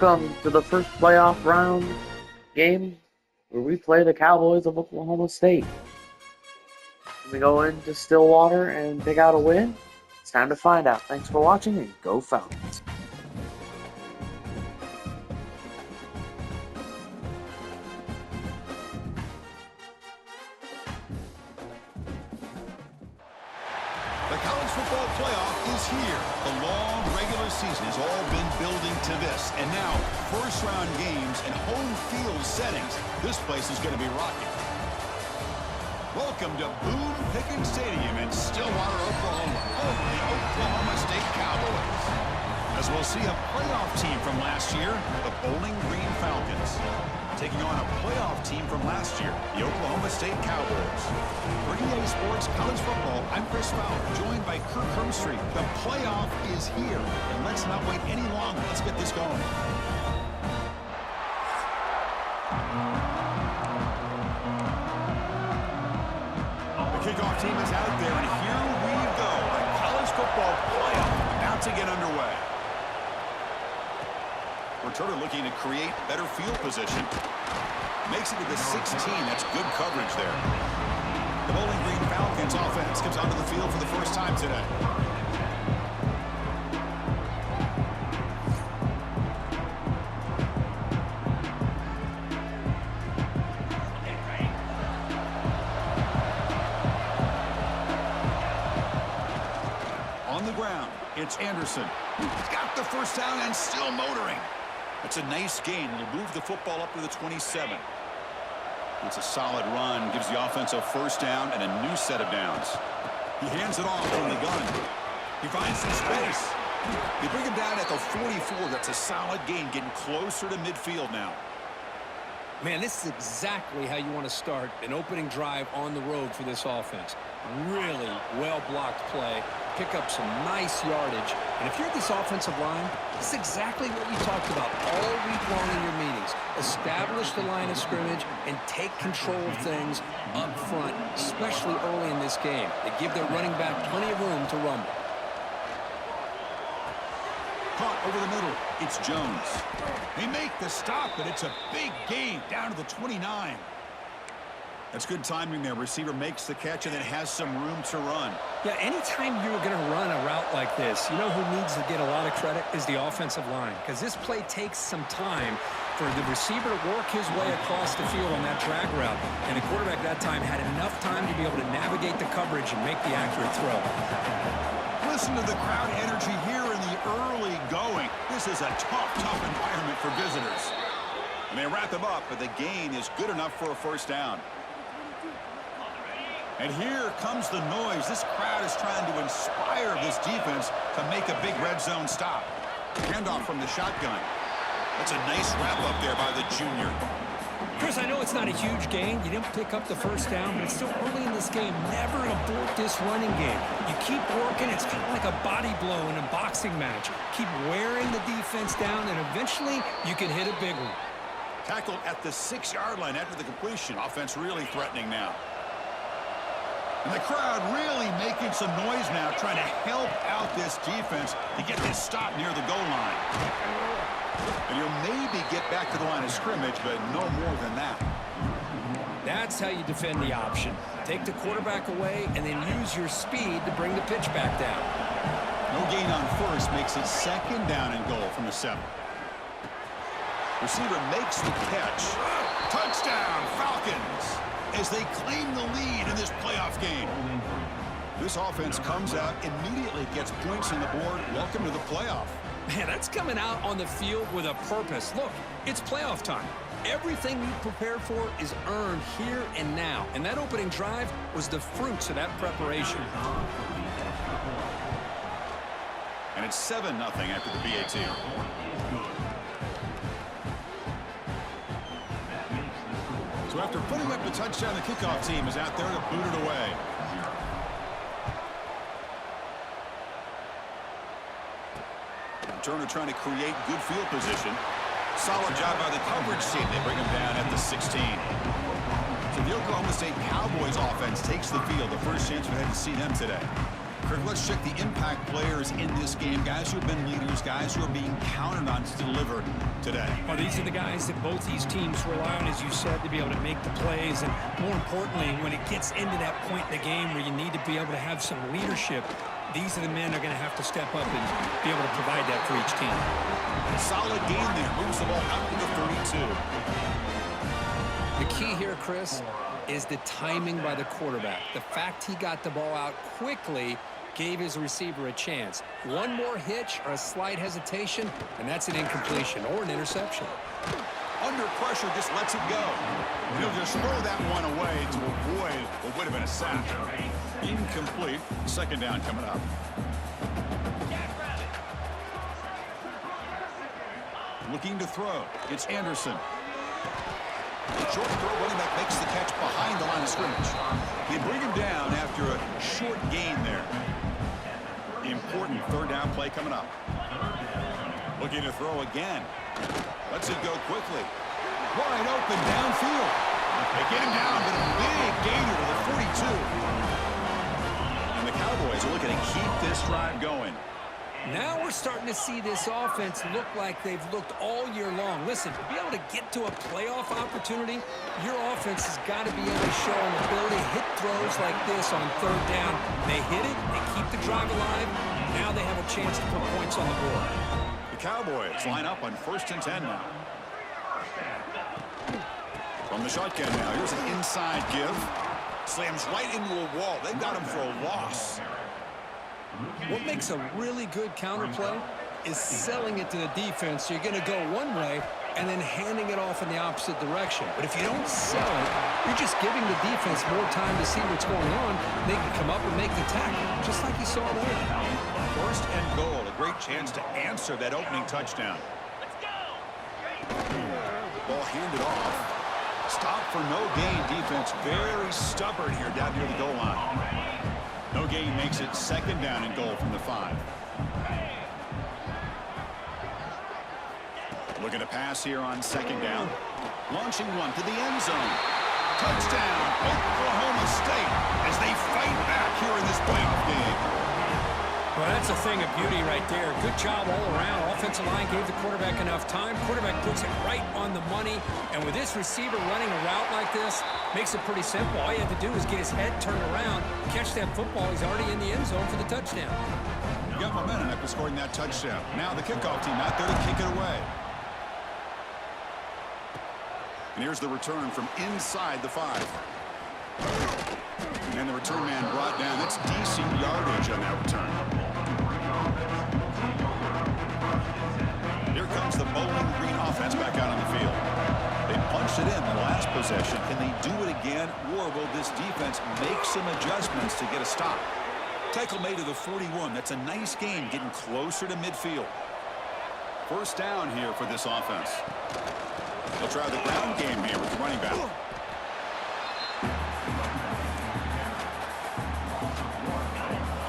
Welcome to the first playoff round game where we play the Cowboys of Oklahoma State. We go into Stillwater and pick out a win. It's time to find out. Thanks for watching and go Falcons. The college football playoff is here. The long regular season has all been building to this. And now, first-round games and home field settings. This place is going to be rocking. Welcome to Boone Pickens Stadium in Stillwater, Oklahoma, home of the Oklahoma State Cowboys. As we'll see a playoff team from last year, the Bowling Green Falcons, taking on a playoff team from last year, the Oklahoma State Cowboys. For EA Sports College Football, I'm Chris Fowler, joined by Kirk Hermstreet. The playoff is here, and let's not wait any longer. Let's get this going. The kickoff team is out there, and here we go. The college football playoff about to get underway. Returner looking to create better field position. Makes it to the 16. That's good coverage there. The Bowling Green Falcons offense comes onto the field for the first time today. On the ground, it's Anderson. He's got the first down and still motoring. That's a nice gain. He'll move the football up to the 27. It's a solid run. Gives the offense a first down and a new set of downs. He hands it off from the gun. He finds some space. They bring him down at the 44. That's a solid gain, getting closer to midfield now. Man, this is exactly how you want to start an opening drive on the road for this offense. Really well-blocked play. Pick up some nice yardage. And if you're this offensive line, this is exactly what we talked about all week long in your meetings. Establish the line of scrimmage and take control of things up front, especially early in this game. They give their running back plenty of room to rumble. Caught over the middle. It's Jones. They make the stop, but it's a big gain down to the 29. That's good timing there. Receiver makes the catch and then has some room to run. Yeah, anytime you're going to run a route like this, you know who needs to get a lot of credit is the offensive line, because this play takes some time for the receiver to work his way across the field on that drag route. And the quarterback that time had enough time to be able to navigate the coverage and make the accurate throw. Listen to the crowd energy here in the early going. This is a tough environment for visitors. And they wrap them up, but the gain is good enough for a first down. And here comes the noise. This crowd is trying to inspire this defense to make a big red zone stop. Handoff from the shotgun. That's a nice wrap-up there by the junior. Chris, I know it's not a huge gain. You didn't pick up the first down, but it's still early in this game. Never abort this running game. You keep working. It's kind of like a body blow in a boxing match. Keep wearing the defense down, and eventually you can hit a big one. Tackled at the 6-yard line after the completion. Offense really threatening now. And the crowd really making some noise now, trying to help out this defense to get this stop near the goal line. And you'll maybe get back to the line of scrimmage, but no more than that. That's how you defend the option. Take the quarterback away and then use your speed to bring the pitch back down. No gain on first makes it second down and goal from the 7. Receiver makes the catch. Touchdown, Falcons! As they claim the lead in this playoff game. This offense comes out, immediately gets points on the board. Welcome to the playoff. Man, that's coming out on the field with a purpose. Look, it's playoff time. Everything you prepared for is earned here and now. And that opening drive was the fruits of that preparation. And it's 7-0 after the BA2. So after putting up the touchdown, the kickoff team is out there to boot it away. Turner trying to create good field position. Solid job by the coverage team. They bring him down at the 16. So the Oklahoma State Cowboys offense takes the field. The first chance we had to see them today. Kirk, let's check the impact players in this game. Guys who have been leaders, guys who are being counted on to deliver today. Well, these are the guys that both these teams rely on, as you said, to be able to make the plays. And more importantly, when it gets into that point in the game where you need to be able to have some leadership, these are the men that are going to have to step up and be able to provide that for each team. Solid game there. Moves the ball out to the 32. The key here, Chris, is the timing by the quarterback. The fact he got the ball out quickly gave his receiver a chance. One more hitch or a slight hesitation, and that's an incompletion or an interception. Under pressure, just lets it go. He'll just throw that one away to avoid what would have been a sack. Incomplete. Second down coming up. Looking to throw. It's Anderson. Short throw, running back makes the catch behind the line of scrimmage. They bring him down after a short gain there. Important third down play coming up. Looking to throw again. Lets it go quickly. Wide open downfield. They get him down, but a big gainer to the 42. And the Cowboys are looking to keep this drive going. Now we're starting to see this offense look like they've looked all year long. Listen, to be able to get to a playoff opportunity, your offense has got to be able to show an ability to hit throws like this on third down. They hit it, they keep the drive alive. Now they have a chance to put points on the board. The Cowboys line up on 1st and 10 now. From the shotgun now, here's an inside give. Slams right into a wall. They've got him for a loss. What makes a really good counterplay is selling it to the defense. So you're going to go one way and then handing it off in the opposite direction. But if you don't sell it, you're just giving the defense more time to see what's going on. They can come up and make the tackle, just like you saw there. 1st and goal, a great chance to answer that opening touchdown. Ball handed off. Stop for no gain defense. Very stubborn here down near the goal line. No gain makes it 2nd down and goal from the 5. Looking to pass here on 2nd down. Launching one to the end zone. Touchdown, Oklahoma State, as they fight back here in this playoff game. Well, that's a thing of beauty right there. Good job all around. Offensive line gave the quarterback enough time. Quarterback puts it right on the money. And with this receiver running a route like this, makes it pretty simple. All you have to do is get his head turned around, catch that football. He's already in the end zone for the touchdown. You got momentum after scoring that touchdown. Now the kickoff team out there to kick it away. And here's the return from inside the 5. And the return man brought down. That's decent yardage on that return. Here comes the Bowling Green offense back out on the field. They punched it in the last possession. Can they do it again, or will this defense make some adjustments to get a stop? Tackle made to the 41. That's a nice gain, getting closer to midfield. 1st down here for this offense. They'll try the ground game here with the running back.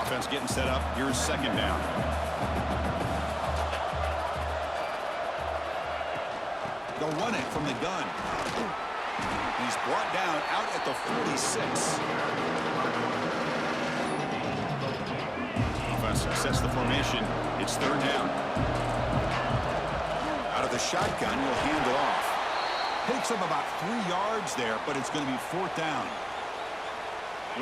Offense getting set up. Here's 2nd down. They'll run it from the gun. He's brought down out at the 46. Offense sets the formation. It's 3rd down. Out of the shotgun, he'll hand it off. Picks up about 3 yards there, but it's going to be 4th down.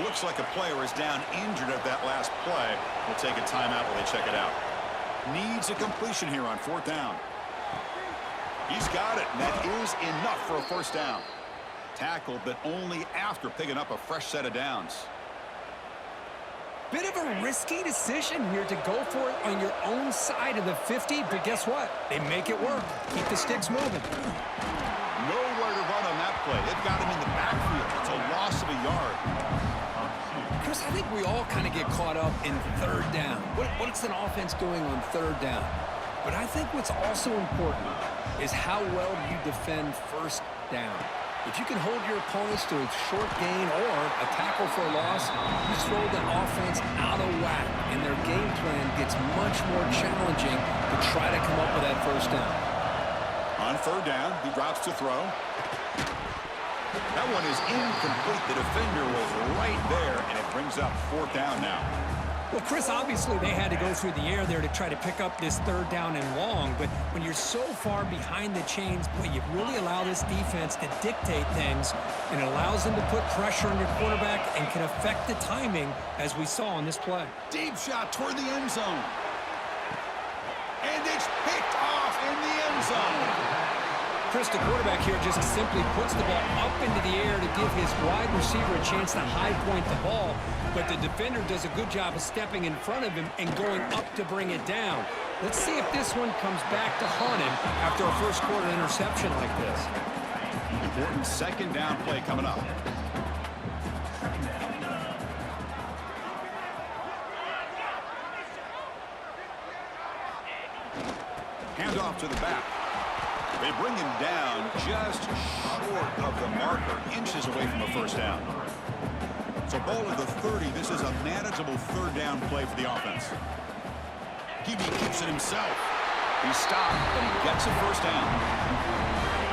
Looks like a player is down injured at that last play. We'll take a timeout while they check it out. Needs a completion here on 4th down. He's got it, and that is enough for a 1st down. Tackled, but only after picking up a fresh set of downs. Bit of a risky decision here to go for it on your own side of the 50, but guess what? They make it work. Keep the sticks moving. Nowhere to run on that play. They've got him in the backfield. It's a loss of a yard. Chris, I think we all kind of get caught up in 3rd down. What's an offense doing on 3rd down? But I think what's also important is how well you defend 1st down. If you can hold your opponents to a short gain or a tackle for a loss, you throw the offense out of whack, and their game plan gets much more challenging to try to come up with that 1st down. On 3rd down, he drops to throw. That one is incomplete. The defender was right there, and it brings up 4th down now. Well, Chris, obviously they had to go through the air there to try to pick up this third down and long, but when you're so far behind the chains, boy, you really allow this defense to dictate things, and it allows them to put pressure on your quarterback and can affect the timing, as we saw on this play. Deep shot toward the end zone. And it's picked off in the end zone. Chris, the quarterback here just simply puts the ball up into the air to give his wide receiver a chance to high point the ball, but the defender does a good job of stepping in front of him and going up to bring it down. Let's see if this one comes back to haunt him after a first quarter interception like this. Important second down play coming up. Hand off to the back. They bring him down just short of the marker, inches away from a first down. So ball at the 30. This is a manageable third down play for the offense. He keeps it himself. He stopped, and he gets a first down.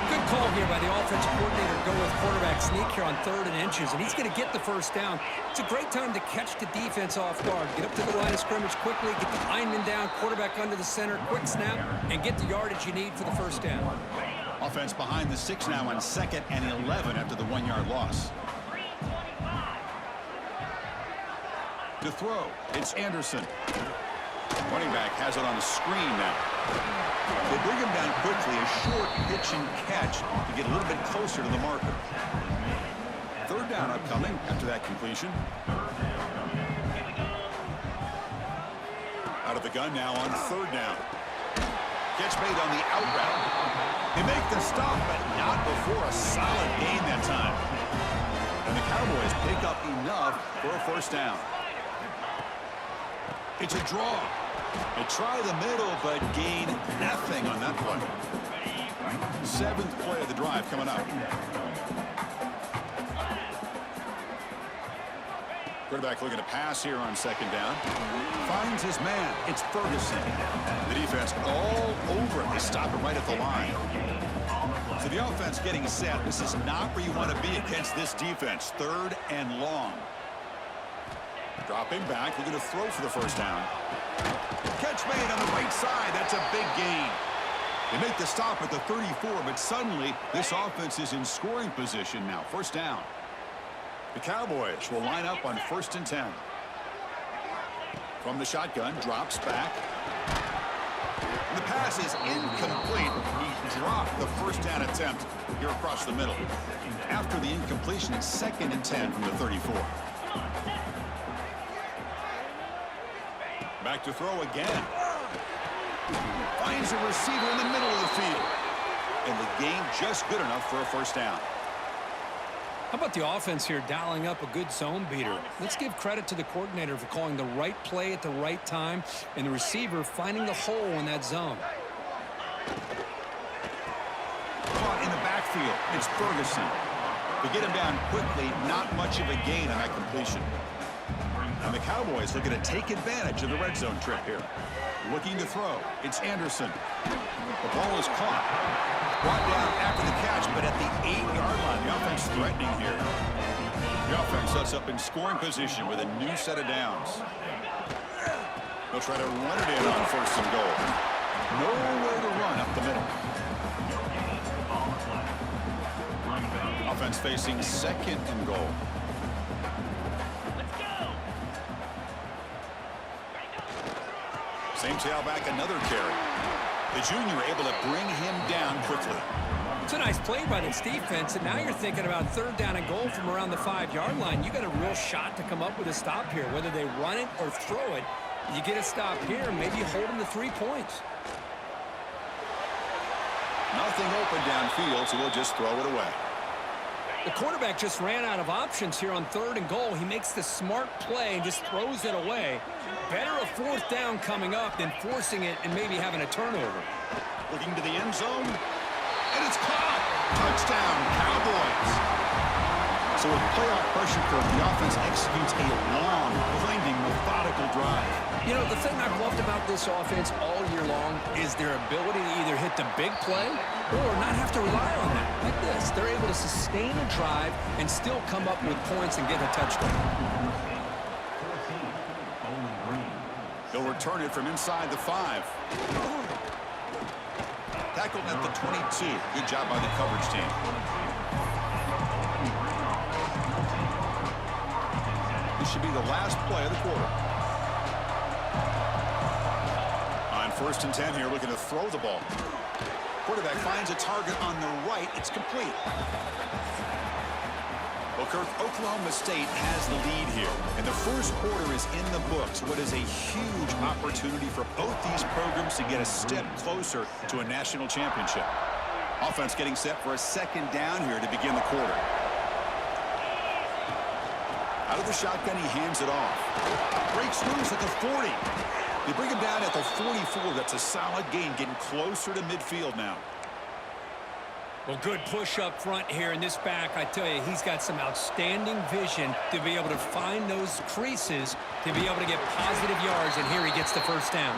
Good call here by the offensive coordinator. Go with quarterback sneak here on 3rd and inches, and he's going to get the first down. It's a great time to catch the defense off guard. Get up to the line of scrimmage quickly, get the lineman down, quarterback under the center, quick snap, and get the yardage you need for the first down. Offense behind the 6 now on 2nd and 11 after the 1-yard loss. To throw, it's Anderson. Running back has it on the screen now. They bring him down quickly, a short pitch and catch to get a little bit closer to the marker. Third down upcoming after that completion. Out of the gun now on 3rd down. Catch made on the out route. They make the stop, but not before a solid gain that time. And the Cowboys pick up enough for a first down. It's a draw. They try the middle, but gain nothing on that play. 7th play of the drive coming up. Quarterback looking to pass here on 2nd down. Finds his man. It's Ferguson. The defense all over it. They stop it right at the line. So the offense getting set. This is not where you want to be against this defense. 3rd and long. Dropping back, looking to throw for the first down. Catch made on the right side. That's a big gain. They make the stop at the 34, but suddenly this offense is in scoring position now. First down. The Cowboys will line up on 1st and 10. From the shotgun, drops back. The pass is incomplete. He dropped the first down attempt here across the middle. After the incompletion, it's 2nd and 10 from the 34. Back to throw again. Finds a receiver in the middle of the field. And the gain just good enough for a first down. How about the offense here dialing up a good zone beater? Let's give credit to the coordinator for calling the right play at the right time and the receiver finding the hole in that zone. Caught in the backfield. It's Ferguson. To get him down quickly, not much of a gain on that completion. And the Cowboys looking to take advantage of the red zone trip here. Looking to throw. It's Anderson. The ball is caught. Brought down after the catch, but at the 8-yard line. The offense threatening here. The offense sets up in scoring position with a new set of downs. They'll try to run it in on 1st and goal. Nowhere to run up the middle. Offense facing 2nd and goal. Same tailback, another carry. The junior able to bring him down quickly. It's a nice play by this defense, and now you're thinking about 3rd down and goal from around the 5-yard line. You got a real shot to come up with a stop here. Whether they run it or throw it, you get a stop here, maybe hold them to 3 points. Nothing open downfield, so we'll just throw it away. The quarterback just ran out of options here on 3rd and goal. He makes the smart play and just throws it away. Better a 4th down coming up than forcing it and maybe having a turnover. Looking to the end zone, and it's caught. Touchdown, Cowboys. So with playoff pressure curve, the offense executes a long, blinding, methodical drive. You know, the thing I've loved about this offense all year long is their ability to either hit the big play or not have to rely on that. Like this, they're able to sustain a drive and still come up with points and get a touchdown. He'll return it from inside the 5. Tackled at the 22. Good job by the coverage team. This should be the last play of the quarter. On 1st and 10 here, looking to throw the ball. Quarterback finds a target on the right. It's complete. Well, Kirk, Oklahoma State has the lead here, and the first quarter is in the books. What is a huge opportunity for both these programs to get a step closer to a national championship. Offense getting set for a 2nd down here to begin the quarter. Out of the shotgun, he hands it off. Breaks loose at the 40. They bring him down at the 44. That's a solid gain, getting closer to midfield now. Well, good push up front here in this back. I tell you, he's got some outstanding vision to be able to find those creases, to be able to get positive yards, and here he gets the 1st down.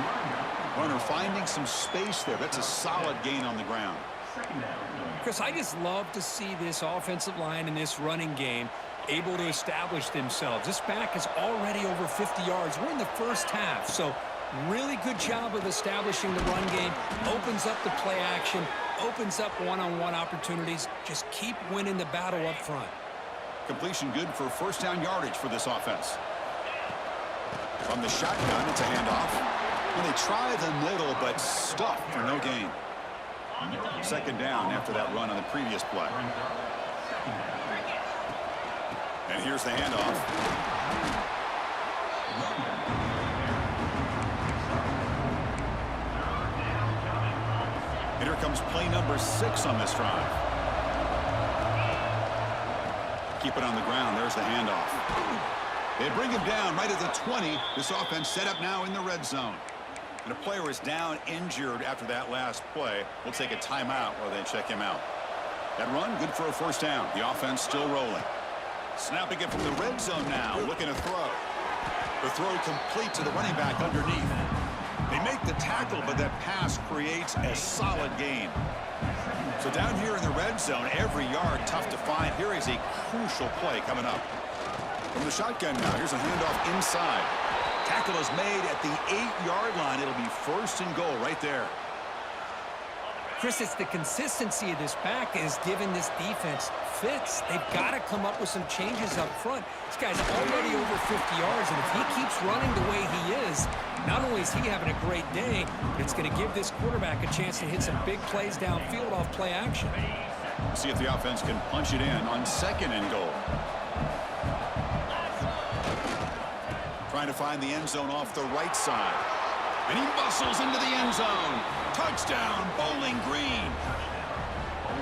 Runner finding some space there. That's a solid gain on the ground. Chris, I just love to see this offensive line in this running game able to establish themselves. This back is already over 50 yards. We're in the 1st half, so really good job of establishing the run game. Opens up the play action, opens up one-on-one opportunities. Just keep winning the battle up front. Completion good for 1st down yardage for this offense. From the shotgun, it's a handoff. And they try the middle, but stuffed for no gain. 2nd down after that run on the previous play. And here's the handoff. And here comes play number 6 on this drive. Keep it on the ground. There's the handoff. They bring him down right at the 20. This offense set up now in the red zone. And a player is down injured after that last play. We'll take a timeout while they check him out. That run, good for a 1st down. The offense still rolling. Snapping it from the red zone now, looking to throw. The throw complete to the running back underneath. They make the tackle, but that pass creates a solid gain. So down here in the red zone, every yard tough to find. Here is a crucial play coming up. From the shotgun now, here's a handoff inside. Tackle is made at the 8-yard line. It'll be 1st and goal right there. Chris, it's the consistency of this back is giving this defense fits. They've got to come up with some changes up front. This guy's already over 50 yards, and if he keeps running the way he is, not only is he having a great day, but it's going to give this quarterback a chance to hit some big plays downfield off play action. See if the offense can punch it in on 2nd and goal. Trying to find the end zone off the right side. And he muscles into the end zone. Touchdown, Bowling Green.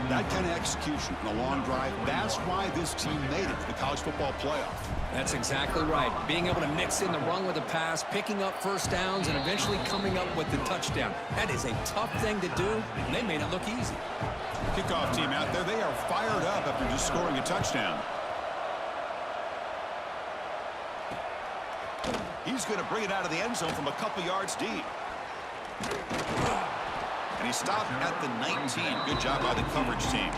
That kind of execution in a long drive, that's why this team made it to the college football playoff. That's exactly right. Being able to mix in the run with the pass, picking up 1st downs, and eventually coming up with the touchdown. That is a tough thing to do, and they made it look easy. Kickoff team out there, they are fired up after just scoring a touchdown. He's going to bring it out of the end zone from a couple yards deep. And he stopped at the 19. Good job by the coverage team.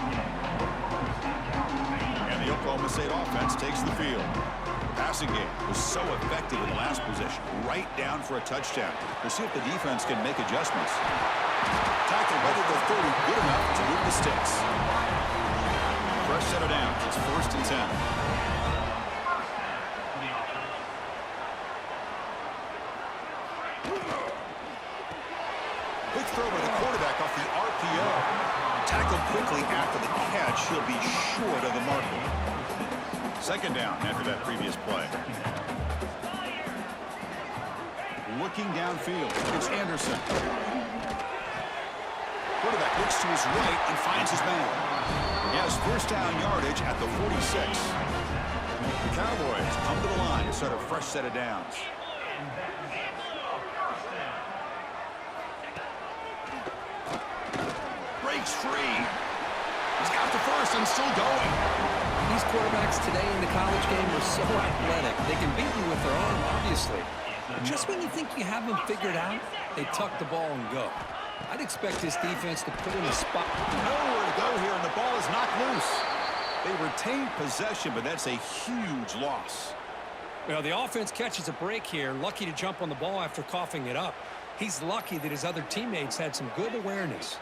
And the Oklahoma State offense takes the field. The passing game was so effective in the last possession. Right down for a touchdown. We'll see if the defense can make adjustments. Tackle right at the 30. Good enough to move the sticks. Fresh set of downs. It's 1st and 10. Quick throw by the quarterback off the RPO. Tackled quickly after the catch. He'll be short of the marker. 2nd down after that previous play. Looking downfield. It's Anderson. Quarterback looks to his right and finds his man. He has 1st down yardage at the 46. The Cowboys come to the line to start a fresh set of downs. Breaks free. He's got the 1st and still going. These quarterbacks today in the college game are so athletic. They can beat you with their arm, obviously. But just when you think you have them figured out, they tuck the ball and go. I'd expect this defense to put in a spot. Nowhere to go here, and the ball is knocked loose. They retain possession, but that's a huge loss. Well, the offense catches a break here, lucky to jump on the ball after coughing it up. He's lucky that his other teammates had some good awareness.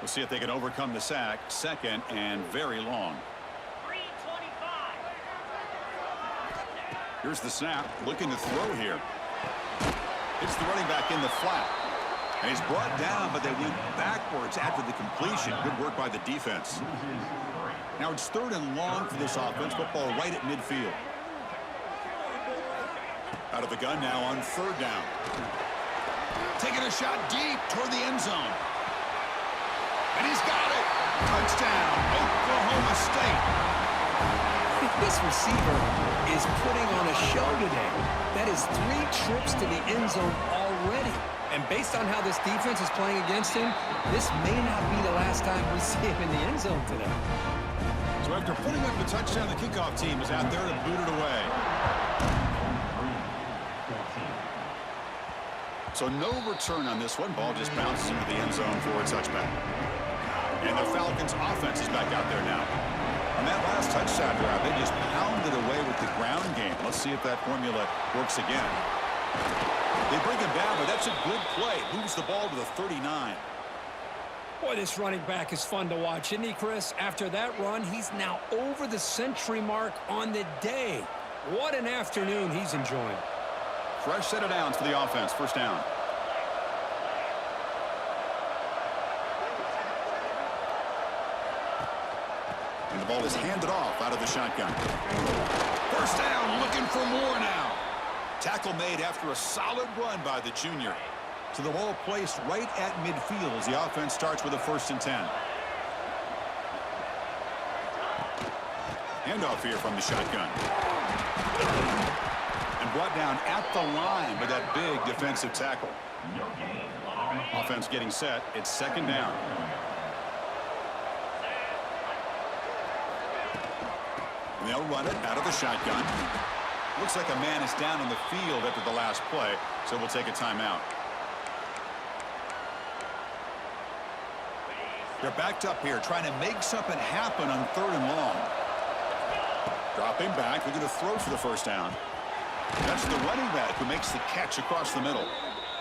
We'll see if they can overcome the sack. Second and very long. Here's the snap. Looking to throw here. It's the running back in the flat. And he's brought down, but they went backwards after the completion. Good work by the defense. Now it's third and long for this offense. Football right at midfield. Out of the gun now on third down. Taking a shot deep toward the end zone. And he's got it. Touchdown, Oklahoma State. This receiver is putting on a show today. That is 3 trips to the end zone already. And based on how this defense is playing against him, this may not be the last time we see him in the end zone today. So after putting up the touchdown, the kickoff team is out there to boot it away. So no return on this one. Ball just bounces into the end zone for a touchback. And the Falcons offense is back out there now. On that last touchdown drive, they just pounded away with the ground game. Let's see if that formula works again. They bring him down, but that's a good play. Moves the ball to the 39. Boy, this running back is fun to watch, isn't he, Chris? After that run, he's now over the century mark on the day. What an afternoon he's enjoying. Fresh set of downs for the offense. First down. And the ball is handed off out of the shotgun. First down, looking for more now. Tackle made after a solid run by the junior. So the ball placed right at midfield as the offense starts with a 1st and 10. Handoff here from the shotgun. And brought down at the line by that big defensive tackle. Offense getting set. It's 2nd down. And they'll run it out of the shotgun. Looks like a man is down on the field after the last play, so we'll take a timeout. They're backed up here, trying to make something happen on 3rd and long. Dropping back, they're going to throw for the 1st down. That's the running back who makes the catch across the middle.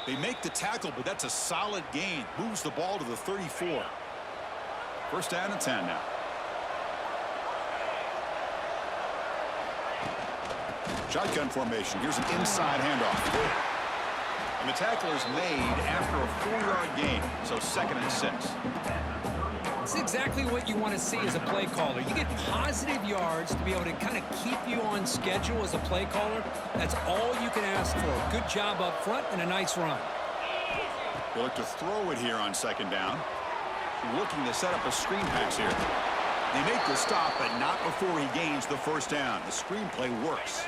They make the tackle, but that's a solid gain. Moves the ball to the 34. 1st down and 10 now. Shotgun formation. Here's an inside handoff. And the tackle is made after a 4-yard gain, so 2nd and 6. It's exactly what you want to see as a play caller. You get positive yards to be able to kind of keep you on schedule as a play caller. That's all you can ask for. Good job up front and a nice run. They look to throw it here on 2nd down. Looking to set up a screen pass here. They make the stop, but not before he gains the 1st down. The screen play works.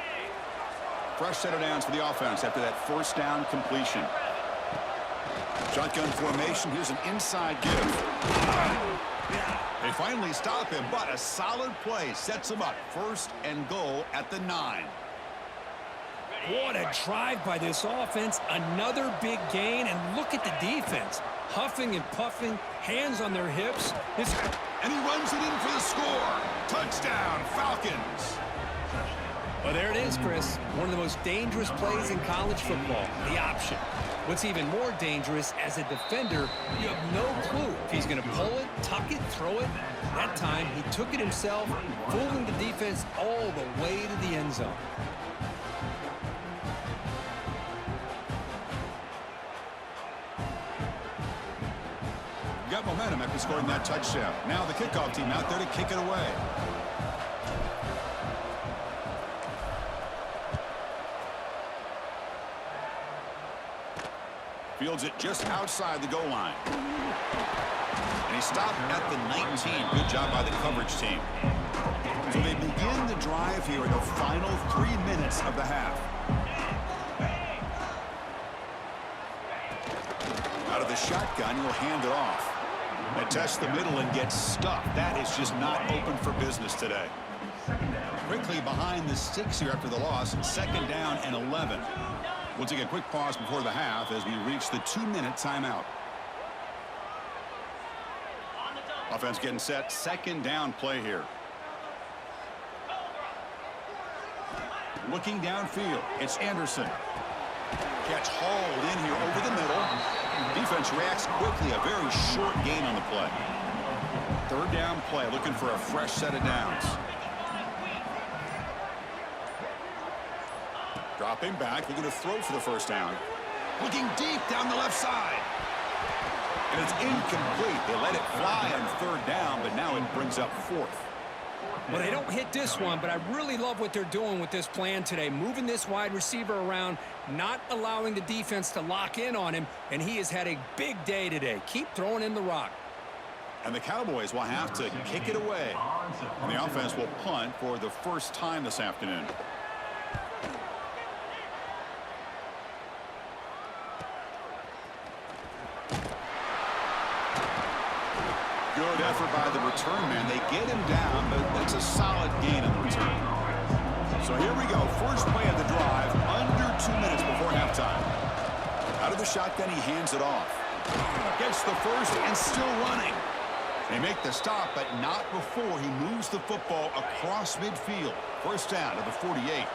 Fresh set of downs for the offense after that 1st down completion. Shotgun formation. Here's an inside give. They finally stop him, but a solid play sets him up. 1st and goal at the 9. What a drive by this offense. Another big gain, and look at the defense. Huffing and puffing, hands on their hips. And he runs it in for the score. Touchdown, Falcons. Well, there it is, Chris. One of the most dangerous plays in college football, the option. What's even more dangerous, as a defender, you have no clue if he's going to pull it, tuck it, throw it. That time, he took it himself, fooling the defense all the way to the end zone. Got momentum after scoring that touchdown. Now the kickoff team out there to kick it away. Fields it just outside the goal line. And he stopped at the 19. Good job by the coverage team. So they begin the drive here in the final 3 minutes of the half. Out of the shotgun, he'll hand it off. They test the middle and get stuffed. That is just not open for business today. Quickly behind the sticks here after the loss. 2nd down and 11. We'll take a quick pause before the half as we reach the 2-minute timeout. Offense getting set. 2nd down play here. Looking downfield, it's Anderson. Catch hauled in here over the middle. Defense reacts quickly. A very short gain on the play. Third down play, looking for a fresh set of downs. Dropping back, looking to throw for the first down. Looking deep down the left side. And it's incomplete. They let it fly on third down, but now it brings up fourth. Well, they don't hit this one, but I really love what they're doing with this plan today. Moving this wide receiver around, not allowing the defense to lock in on him, and he has had a big day today. Keep throwing in the rock. And the Cowboys will have to kick it away. And the offense will punt for the first time this afternoon. Good effort by the return man. They get him down, but that's a solid gain on the return. So here we go. First play of the drive, under 2 minutes before halftime. Out of the shotgun, he hands it off. Gets the first and still running. They make the stop, but not before he moves the football across midfield. First down to the 48.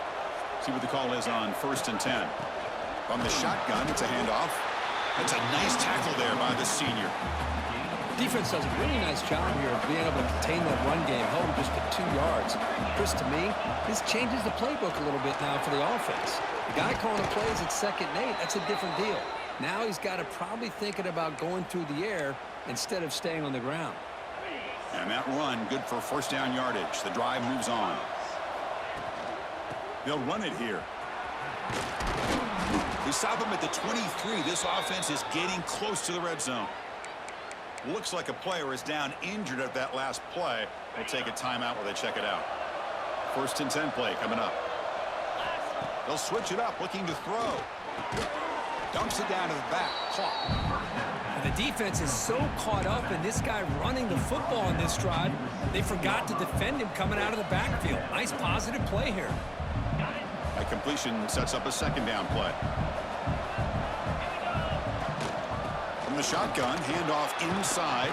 See what the call is on 1st and 10. From the shotgun, it's a handoff. That's a nice tackle there by the senior. Defense does a really nice job here of being able to contain that run game, held him just to 2 yards. Chris, to me, this changes the playbook a little bit now for the offense. The guy calling the plays at 2nd and 8, that's a different deal. Now he's got to probably thinking about going through the air instead of staying on the ground. And that run, good for first down yardage. The drive moves on. They'll run it here. They stop him at the 23. This offense is getting close to the red zone. Looks like a player is down injured at that last play. They'll take a timeout while they check it out. 1st and 10 play coming up. They'll switch it up, looking to throw. Dumps it down to the back. Caught. And the defense is so caught up in this guy running the football on this drive, they forgot to defend him coming out of the backfield. Nice positive play here. That completion sets up a 2nd down play. From the shotgun, handoff inside.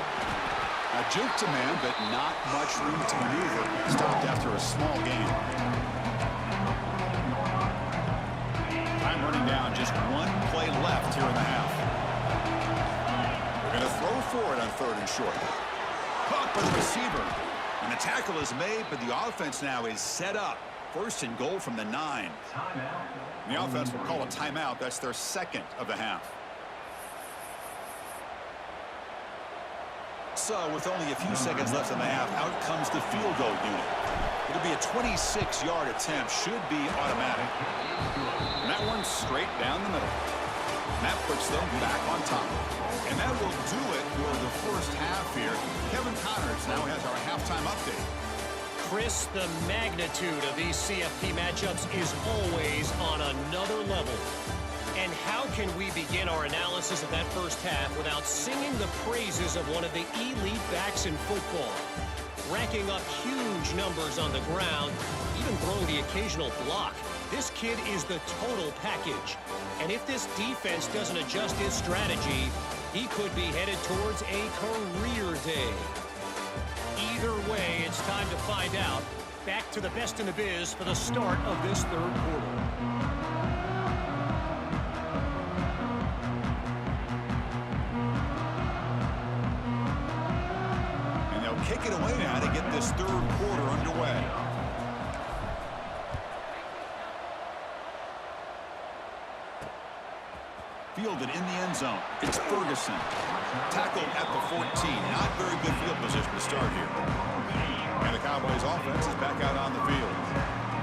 A juke to man, but not much room to maneuver. Stopped after a small gain. Time running down, just 1 play left here in the half. They're going to throw for it on 3rd and short. Caught by the receiver. And the tackle is made, but the offense now is set up. 1st and goal from the 9. And the offense will call a timeout. That's their 2nd of the half. So, with only a few seconds left in the half, out comes the field goal unit. It'll be a 26-yard attempt. Should be automatic. And that one straight down the middle. And that puts them back on top. And that will do it for the first half here. Kevin Connors now has our halftime update. Chris, the magnitude of these CFP matchups is always on another level. And how can we begin our analysis of that first half without singing the praises of one of the elite backs in football? Racking up huge numbers on the ground, even throwing the occasional block. This kid is the total package. And if this defense doesn't adjust his strategy, he could be headed towards a career day. Either way, it's time to find out. Back to the best in the biz for the start of this 3rd quarter. Kick it away now to get this 3rd quarter underway. Fielded in the end zone. It's Ferguson. Tackled at the 14. Not very good field position to start here. And the Cowboys offense is back out on the field.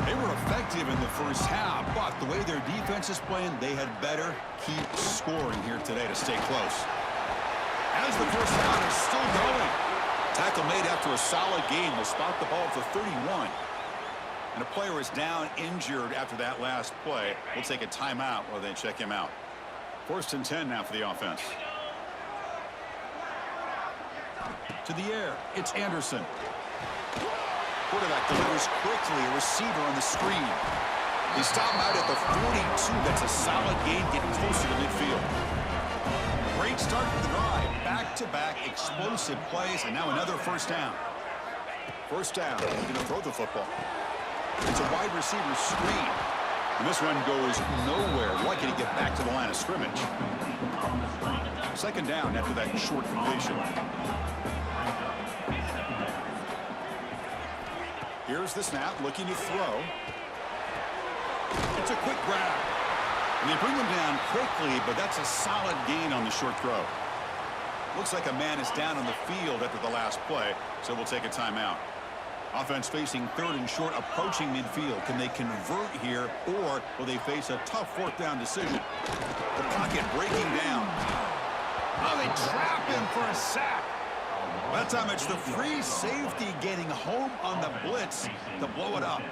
They were effective in the first half, but the way their defense is playing, they had better keep scoring here today to stay close. As the first down is still going. Tackle made after a solid game. Will spot the ball at the 31. And a player is down injured after that last play. We'll take a timeout while they check him out. 1st and 10 now for the offense. To the air. It's Anderson. Quarterback delivers quickly. A receiver on the screen. They stop him out at the 42. That's a solid gain getting closer to midfield. Great start to the drive. Back-to-back explosive plays, and now another first down. First down. He's going to throw the football. It's a wide receiver screen. And this one goes nowhere. Lucky to get back to the line of scrimmage. Second down after that short completion. Here's the snap, looking to throw. It's a quick grab. And they bring him down quickly, but that's a solid gain on the short throw. Looks like a man is down on the field after the last play, so we'll take a timeout. Offense facing third and short, approaching midfield. Can they convert here, or will they face a tough fourth down decision? The pocket breaking down. Oh, they trap him for a sack. That time it's the free safety getting home on the blitz to blow it up.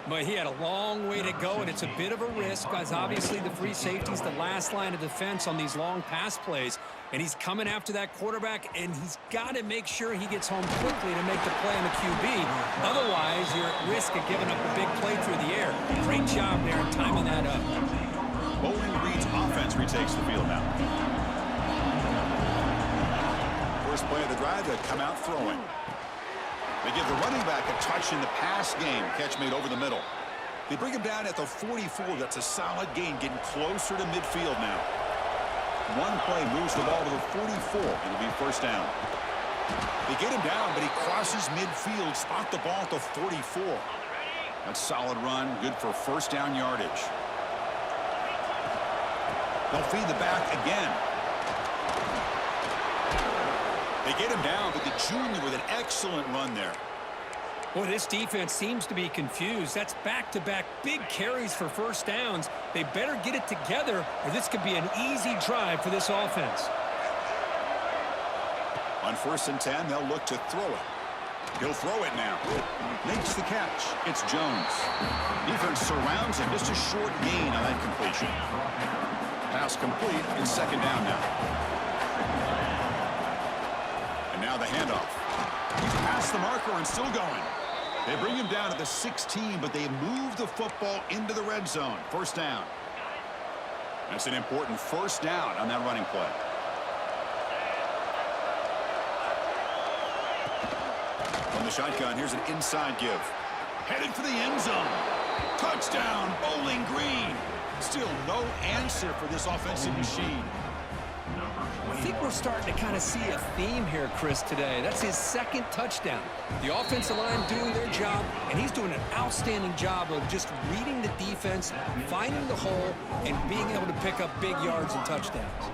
But he had a long way to go, and it's a bit of a risk, because obviously the free safety is the last line of defense on these long pass plays. And he's coming after that quarterback, and he's got to make sure he gets home quickly to make the play on the QB. Otherwise, you're at risk of giving up a big play through the air. Great job there in timing that up. Bowling Green's offense retakes the field now. First play of the drive, they come out throwing. They give the running back a touch in the pass game. Catch made over the middle. They bring him down at the 44. That's a solid gain, getting closer to midfield now. One play moves the ball to the 44. It'll be first down. They get him down, but he crosses midfield. Spot the ball at the 44. That's a solid run. Good for first down yardage. They'll feed the back again. They get him down, but the junior with an excellent run there. Boy, this defense seems to be confused. That's back-to-back big carries for first downs. They better get it together, or this could be an easy drive for this offense. On 1st and 10, they'll look to throw it. He'll throw it now. Makes the catch. It's Jones. Defense surrounds him. Just a short gain on that completion. Pass complete. It's second down now. And now the handoff. He's past the marker and still going. They bring him down at the 16, but they move the football into the red zone. First down. That's an important first down on that running play. From the shotgun, here's an inside give. Headed for the end zone. Touchdown, Bowling Green. Still no answer for this offensive machine. I think we're starting to kind of see a theme here, Chris, today. That's his second touchdown. The offensive line doing their job, and he's doing an outstanding job of just reading the defense, finding the hole, and being able to pick up big yards and touchdowns.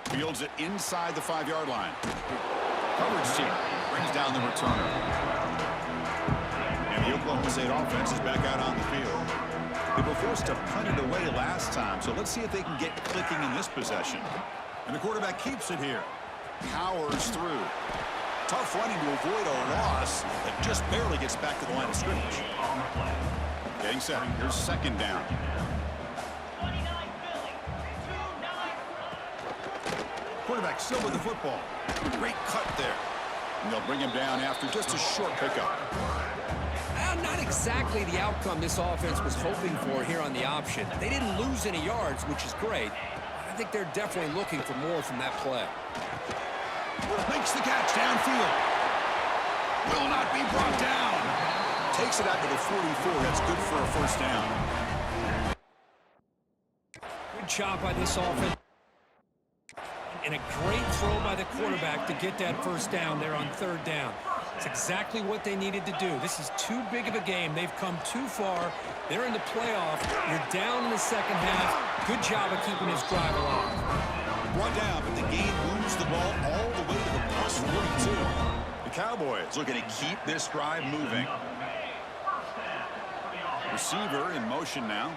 Fields it inside the 5-yard line. Coverage team brings down the returner. And the Oklahoma State offense is back out on the field. They were forced to punt it away last time, so let's see if they can get clicking in this possession. And the quarterback keeps it here. Powers through. Tough running to avoid a loss that just barely gets back to the line of scrimmage. Getting set. Here's second down. Quarterback still with the football. Great cut there. And they'll bring him down after just a short pickup. Not exactly the outcome this offense was hoping for here on the option. They didn't lose any yards, which is great. I think they're definitely looking for more from that play. Makes the catch downfield. Will not be brought down. Takes it out to the 44. That's good for a first down. Good job by this offense. And a great throw by the quarterback to get that first down there on third down. It's exactly what they needed to do. This is too big of a game. They've come too far. They're in the playoff. You're down in the second half. Good job of keeping this drive alive. Brought down, but the game moves the ball all the way to the plus 42. The Cowboys looking to keep this drive moving. Receiver in motion now.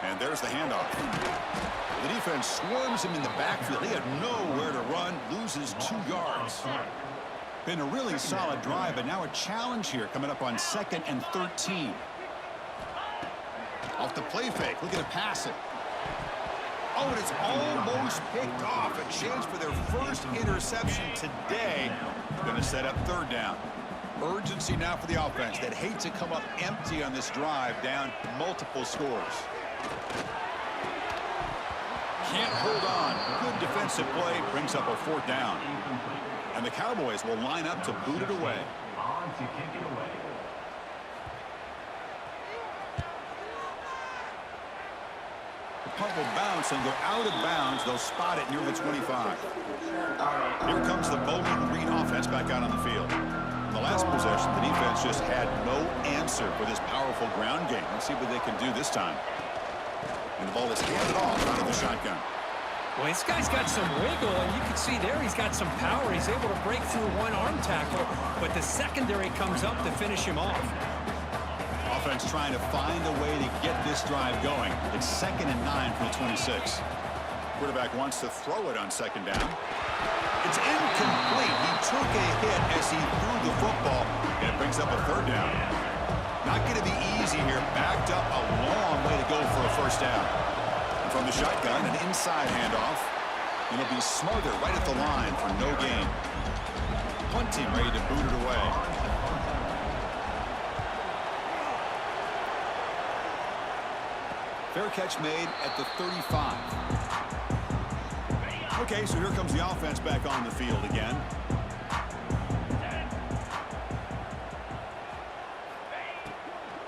And there's the handoff. The defense swarms him in the backfield. He had nowhere to run, loses 2 yards. Been a really solid drive, but now a challenge here coming up on 2nd and 13. Off the play fake, looking to pass it. Oh, and it's almost picked off. A chance for their first interception today. Going to set up third down. Urgency now for the offense that hate to come up empty on this drive, down multiple scores. Can't hold on. Good defensive play brings up a 4th down. And the Cowboys will line up to boot it away. on to kick it away. The punt will bounce and go out of bounds. They'll spot it near the 25. Here comes the Bowling Green offense back out on the field. In the last possession, the defense just had no answer for this powerful ground game. Let's see what they can do this time. And the ball is handed off out of the shotgun. Well, this guy's got some wiggle, and you can see there he's got some power. He's able to break through one arm tackle, but the secondary comes up to finish him off. Offense trying to find a way to get this drive going. It's 2nd and 9 from the 26. Quarterback wants to throw it on 2nd down. It's incomplete. He took a hit as he threw the football, and it brings up a 3rd down. Not going to be easy here. Backed up a long way to go for a 1st down. And from the shotgun, an inside handoff. It'll be smothered right at the line for no gain. Punt team ready to boot it away. Fair catch made at the 35. Okay, so here comes the offense back on the field again.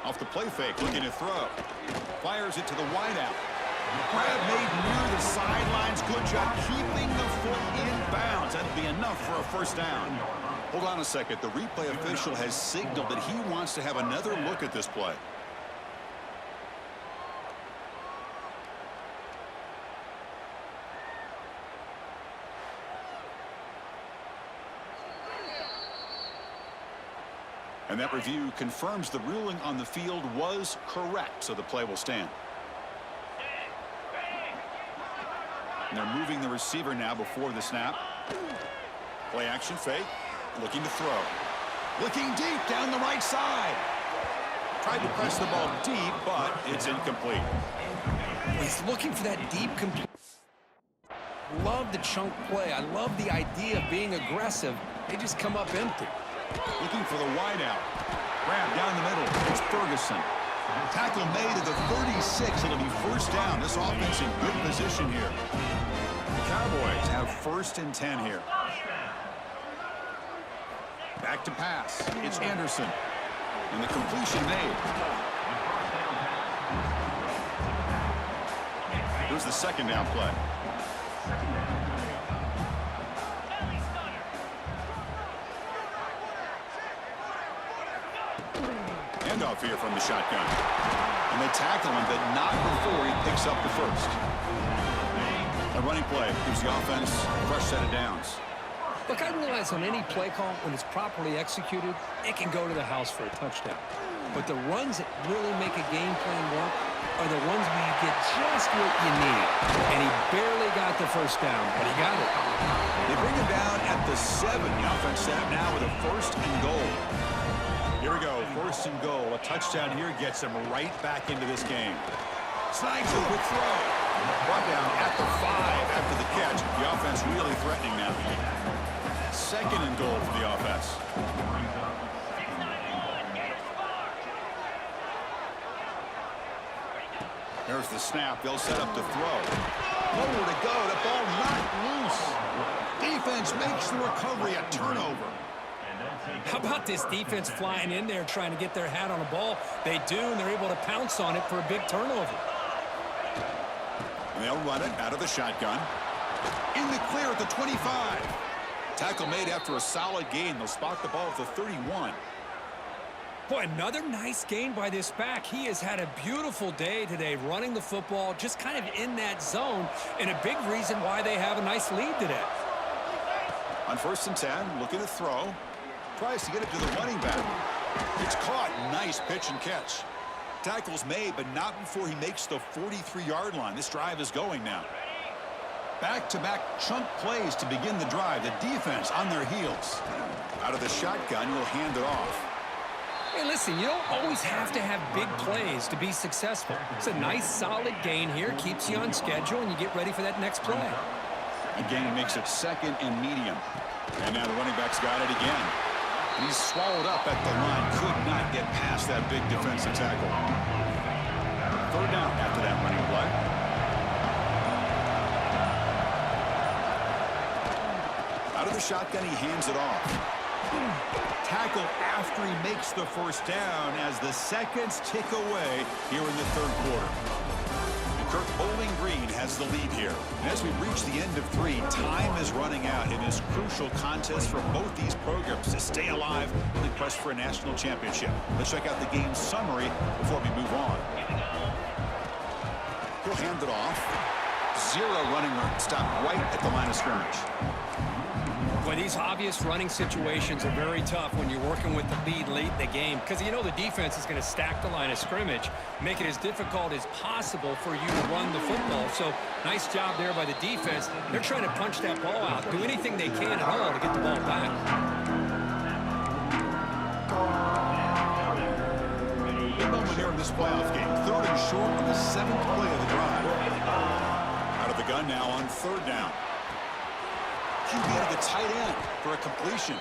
Off the play fake, looking to throw. Fires it to the wideout. Grab made near the sidelines. Good job keeping the foot in bounds. That'll be enough for a 1st down. Hold on a second. The replay official has signaled that he wants to have another look at this play. And that review confirms the ruling on the field was correct, so the play will stand. And they're moving the receiver now before the snap. Play action fake, looking to throw. Looking deep down the right side. Tried to press the ball deep, but it's incomplete. He's looking for that deep complete. Love the chunk play. I love the idea of being aggressive. They just come up empty. Looking for the wideout. Grab down the middle. It's Ferguson. Tackle made at the 36. It'll be 1st down. This offense in good position here. The Cowboys have 1st and 10 here. Back to pass. It's Anderson. And the completion made. Here's the 2nd down play. Handoff here from the shotgun. And they tackle him, but not before he picks up the 1st. A running play gives the offense a fresh set of downs. Look, I realize on any play call, when it's properly executed, it can go to the house for a touchdown. But the runs that really make a game plan work are the ones where you get just what you need. And he barely got the 1st down, but he got it. They bring him down at the 7. The offense set up now with a 1st and goal. Here we go, 1st and goal. A touchdown here gets him right back into this game. Snipes a quick throw. Brought down at the 5 after the catch. The offense really threatening now. 2nd and goal for the offense. There's the snap. They'll set up to throw. Nowhere to go. The ball knocked loose. Defense makes the recovery a turnover. How about this defense flying in there trying to get their hat on a ball? They do, and they're able to pounce on it for a big turnover. And they'll run it out of the shotgun. In the clear at the 25. Tackle made after a solid gain. They'll spot the ball at the 31. Boy, another nice gain by this back. He has had a beautiful day today running the football, just kind of in that zone, and a big reason why they have a nice lead today. On 1st and 10, looking to throw. Tries to get it to the running back. It's caught. Nice pitch and catch. Tackle's made, but not before he makes the 43-yard line. This drive is going now. Back-to-back chunk plays to begin the drive. The defense on their heels. Out of the shotgun, he'll hand it off. Hey, listen, you don't always have to have big plays to be successful. It's a nice, solid gain here. Keeps you on schedule, and you get ready for that next play. Again, makes it 2nd and medium. And now the running back's got it again. And he's swallowed up at the line. Could not get past that big defensive tackle. 3rd down after that running play. Out of the shotgun, he hands it off. Tackle after he makes the first down as the seconds tick away here in the third quarter. Kirk Bowling Green has the lead here. And as we reach the end of 3, time is running out in this crucial contest for both these programs to stay alive in the quest for a national championship. Let's check out the game summary before we move on. He'll hand it off. 0 running room. Stop right at the line of scrimmage. Boy, these obvious running situations are very tough when you're working with the lead late in the game, because you know the defense is going to stack the line of scrimmage, make it as difficult as possible for you to run the football. So nice job there by the defense. They're trying to punch that ball out, do anything they can at all to get the ball back. Good moment here in this playoff game. 3rd and short on the 7th play of the drive. Out of the gun now on 3rd down. QB to the tight end for a completion.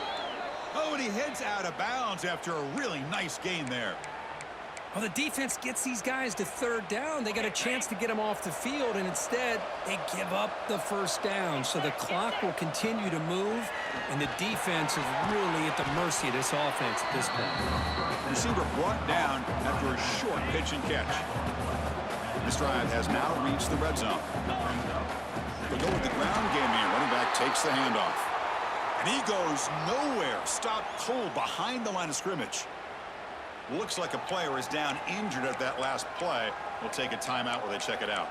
Oh, and he heads out of bounds after a really nice gain there. Well, the defense gets these guys to 3rd down. They got a chance to get them off the field, and instead they give up the 1st down. So the clock will continue to move, and the defense is really at the mercy of this offense at this point. Receiver brought down after a short pitch and catch. This drive has now reached the red zone. They'll go with the ground game here. Running back takes the handoff. And he goes nowhere. Stopped cold behind the line of scrimmage. Looks like a player is down injured at that last play. We'll take a timeout while they check it out.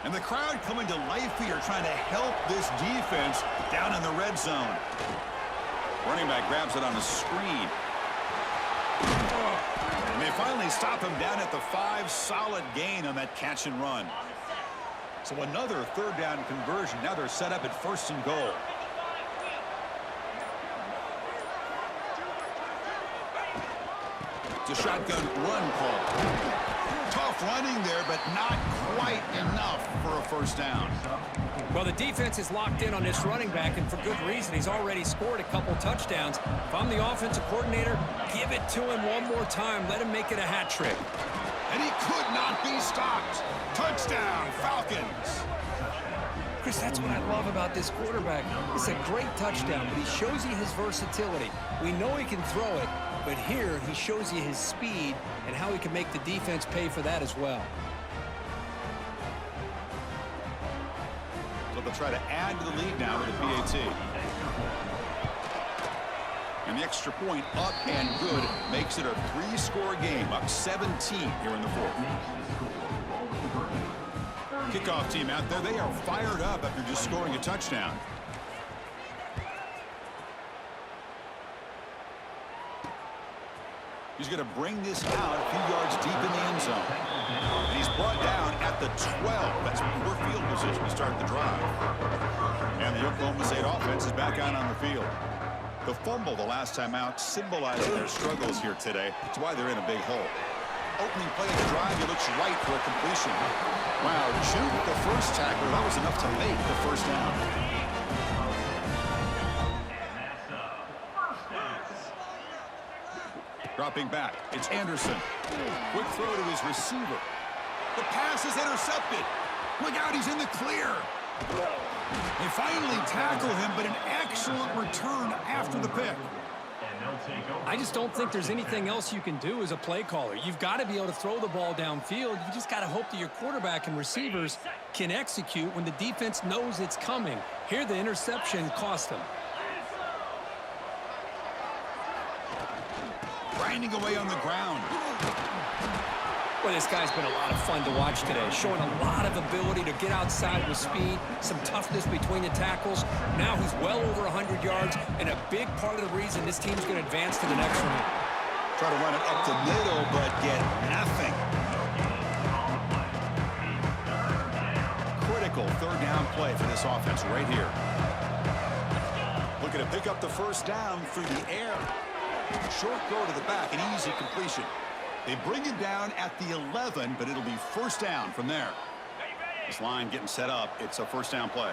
And the crowd coming to life here, trying to help this defense down in the red zone. Running back grabs it on the screen. And they finally stop him down at the 5. Solid gain on that catch and run. So another 3rd down conversion. Now they're set up at 1st and goal. It's a shotgun run call. Tough running there, but not quite enough for a 1st down. Well, the defense is locked in on this running back, and for good reason. He's already scored a couple touchdowns. If I'm the offensive coordinator, give it to him one more time. Let him make it a hat trick. And he could not be stopped. Touchdown, Falcons. Chris, that's what I love about this quarterback. It's a great touchdown, but he shows you his versatility. We know he can throw it, but here he shows you his speed and how he can make the defense pay for that as well. So they'll try to add to the lead now with a PAT. And the extra point up and good makes it a 3-score game, up 17 here in the 4th. Kickoff team out there, they are fired up after just scoring a touchdown. He's going to bring this out a few yards deep in the end zone. And he's brought down at the 12. That's poor field position to start the drive. And the Oklahoma State offense is back out on the field. The fumble the last time out symbolizing their struggles here today. That's why they're in a big hole. Opening play of the drive, he looks right for a completion. Wow, juked the first tackler. That was enough to make the 1st down. Dropping back, it's Anderson. Quick throw to his receiver. The pass is intercepted. Look out, he's in the clear. They finally tackle him, but an excellent return after the pick. I just don't think there's anything else you can do as a play caller. You've got to be able to throw the ball downfield. You just got to hope that your quarterback and receivers can execute when the defense knows it's coming. Here, the interception cost them. Grinding away on the ground. Well, this guy's been a lot of fun to watch today, showing a lot of ability to get outside with speed, some toughness between the tackles. Now he's well over 100 yards, and a big part of the reason this team's going to advance to the next round. Try to run it up the middle, but get nothing. Critical 3rd down play for this offense right here. Looking to pick up the 1st down through the air. Short throw to the back, an easy completion. They bring him down at the 11, but it'll be 1st down from there. This line getting set up. It's a 1st down play.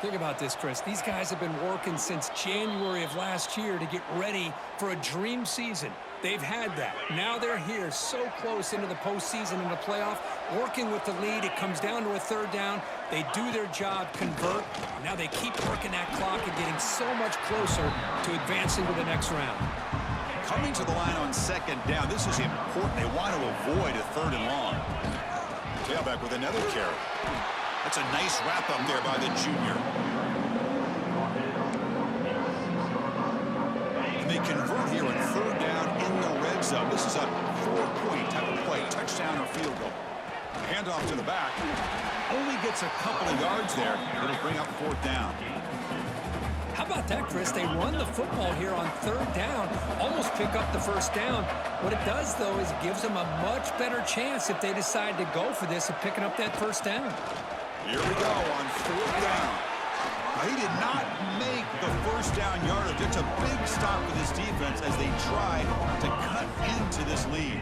Think about this, Chris. These guys have been working since January of last year to get ready for a dream season. They've had that. Now they're here so close into the postseason and the playoff, working with the lead. It comes down to a third down. They do their job, convert. Now they keep working that clock and getting so much closer to advancing to the next round. Coming to the line on second down, this is important. They want to avoid a third and long. Tailback with another carry. That's a nice wrap up there by the junior. And they convert here on third down in the red zone. This is a 4-point type of play, touchdown or field goal. Handoff to the back. Only gets a couple of yards there. It'll bring up fourth down. How about that, Chris? They run the football here on third down, almost pick up the first down. What it does, though, is it gives them a much better chance if they decide to go for this of picking up that first down. Here we go on fourth down. Now, he did not make the first down yardage. It's a big stop for this defense as they try to cut into this lead.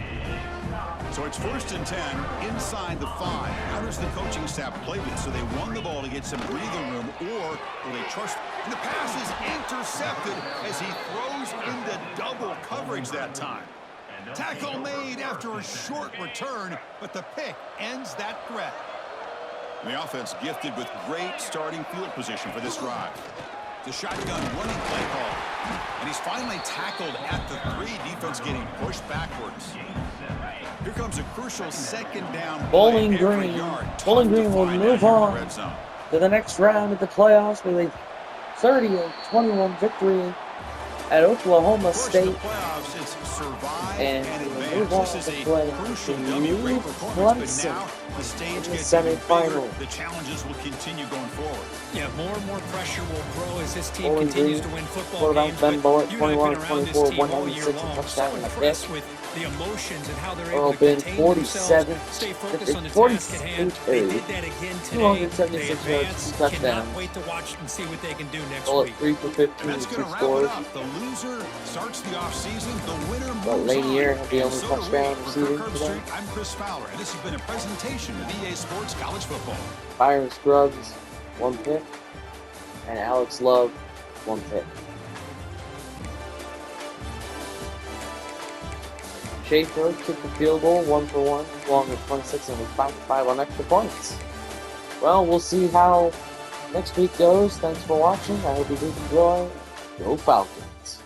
So it's 1st and 10 inside the 5. How does the coaching staff play this? So they won the ball to get some breathing room, or will they trust? And the pass is intercepted as he throws into double coverage that time. Tackle made after a short return, but the pick ends that threat. And the offense gifted with great starting field position for this drive. The shotgun running play call. And he's finally tackled at the 3. Defense getting pushed backwards. Here comes a crucial second down. Bowling Green. Bowling Green will move on to the next round of the playoffs with a 30-21 victory at Oklahoma State. And we'll move on to play New Clemson in the semifinal. The challenges will continue going forward. Yeah, more and more pressure will grow as this team Bowling continues Green, to win football quarterback games. Ben Bullitt, You and I have been around this 21-24, team all year 196 long. touchdown So and a impressed pick. with the emotions and how they're Earl able to Ben, contain 47, themselves, stay focused on the 46 task at hand. They did that again today. 276 They yards, advance. 2 Cannot touchdowns. wait to watch and see what they can do next Bullitt week. 3 for 15 And that's with going 2 to wrap scores. it up. The loser starts the offseason. The winner But moves Lanier on. had the only And so do touchdown we. receiving For Kirk today. Herbstreit, I'm Chris Fowler, and this has been a presentation of EA Sports College Football. Byron Scruggs, 1 pick. And Alex Love, 1 pick. Schaefer took the field goal, 1 for 1, along with 26 and was 5 on extra points. Well, we'll see how next week goes. Thanks for watching. I hope you did enjoy. Go Falcons.